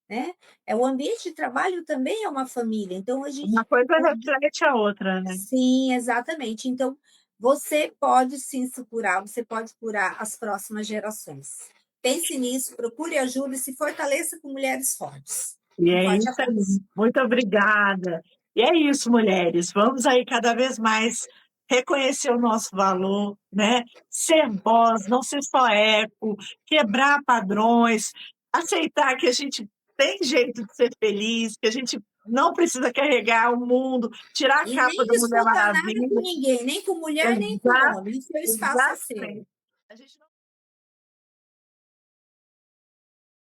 né? O ambiente de trabalho também é uma família, então a Uma gente... coisa reflete a outra, né? Sim, exatamente. Então, você pode sim se curar, você pode curar as próximas gerações. Pense nisso, procure ajuda e se fortaleça com mulheres fortes. E Um é forte isso aí. abraço. Muito obrigada. E é isso, mulheres. Vamos aí cada vez mais reconhecer o nosso valor, né? Ser voz, não ser só eco, quebrar padrões, aceitar que a gente tem jeito de ser feliz, que a gente não precisa carregar o mundo, tirar a E capa nem da Mulher disputa nada com Maravilha. ninguém, nem com mulher, nem com Exato, homem. O seu espaço é seu. exatamente. A gente não